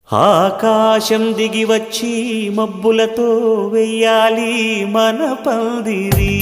ఆకాశం దిగి వచ్చి మబ్బులతో వెయ్యాలి మన పందిరి.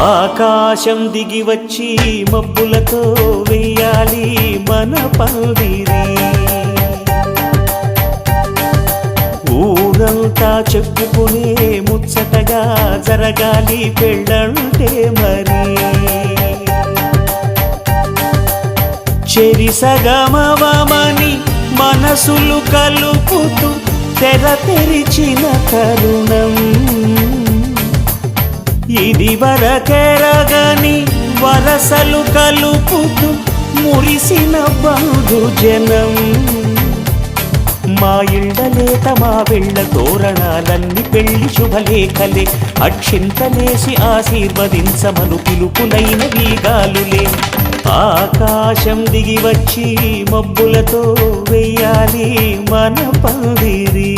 ఆకాశం దిగి వచ్చి మబ్బులతో వెయ్యాలి మన పందిరి. ఊరంతా చెప్పుకునే ముచ్చటగా జరగాలి పెళ్ళంటే మరి. చెరిసగమవమని మనసులు కలుపుతూ తెర తెరిచిన తరుణం ఇది వరకెరగని వరసలు కలుపుతూ మురిసిన బంధుజనం. మా ఇళ్ళలేత మా వెళ్ళ తోరణాలన్నీ పెళ్లి శుభలేఖలే. అక్షింతలేసి ఆశీర్వదించమను పిలుపులైన వీగాలులే. ఆకాశం దిగి వచ్చి మబ్బులతో వెయ్యాలి మన పందిరి.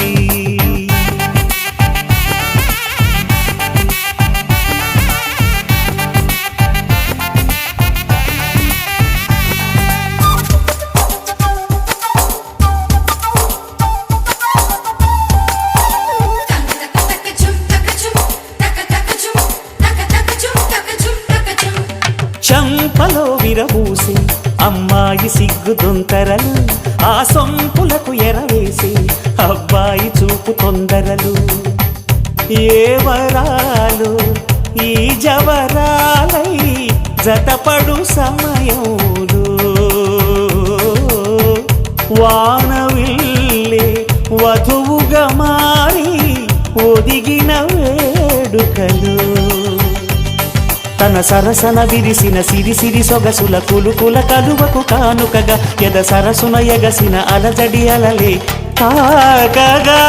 చంపలో విరబూసి అమ్మాయి సిగ్గు దొంతరలు, ఆ సొంపులకు ఎరవేసి అబ్బాయి చూపు తొందరలు. ఏ వరాలు ఈ జవరాలై జతపడు సమయంలో వానవిల్లే వధువుగా మారి ఒదిగిన వేడుకలు. తన సరసన విరిసిన సిరిసిరి సొగసుల కులుకుల కలువకు కానుకగా ఎద సరసున ఎగసిన అలజడి అలలే తాకగా.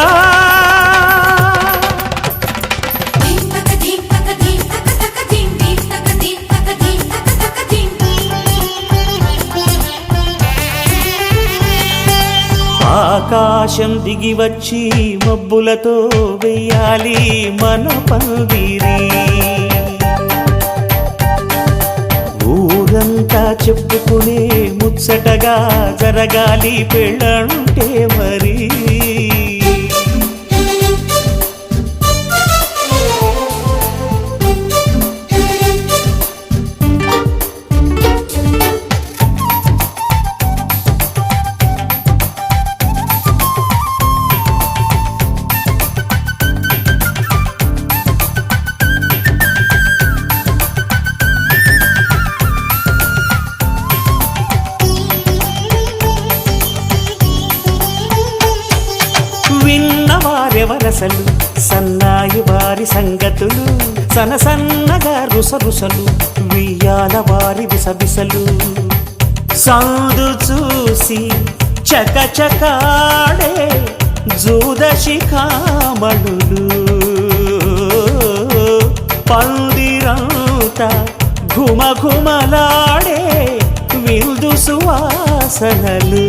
ఆకాశం దిగి వచ్చి మబ్బులతో వెయ్యాలి మన పందిరి. ఊరంతా చెప్పుకునే ముచ్చటగా జరగాలి పెళ్ళంటే మరి. విన్నవారెవరసలు సన్నాయి వారి సంగతులు, సనసన్నగా రుసరుసలు వియ్యాల వారి విసబిసలు. సందు చూసి చకచకాడే జూదశిఖామణులు, పందిరంతా ఘుమఘుమలాడే విందు సువాసనలు.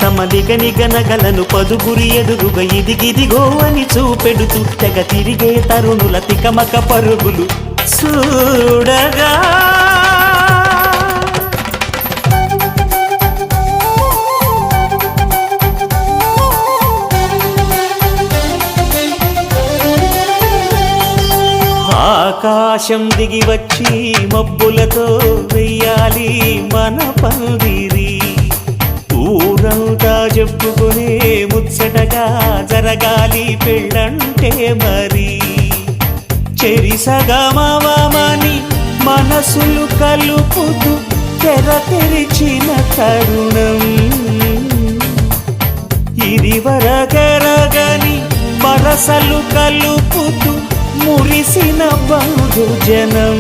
తమ నిగనిగనగలను పదుగురి ఎదురుగా ఇదిగిదిగో అని చూపెడుతూ తెగ తిరిగే తరుణుల తికమక పరుగులు చూడగా. ఆకాశం దిగి వచ్చి మబ్బులతో వెయ్యాలి మన పందిరి. ఊరంతా చెప్పుకునే ముచ్చటగా జరగాలి పెళ్ళంటే మరి. చెరిసగమవమని మనసులు కలుపుతూ తెర తెరిచిన తరుణం ఇది వరకెరగని వరసలు కలుపుతూ మురిసిన బంధుజనం.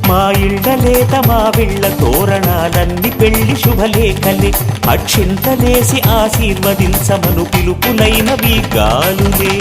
మా ఇళ్ళలేత మా వెళ్ళ తోరణాలన్నీ పెళ్లి శుభలేఖలే. అక్షింతలేసి ఆశీర్వదించమను పిలుపులైన వీగాలులే.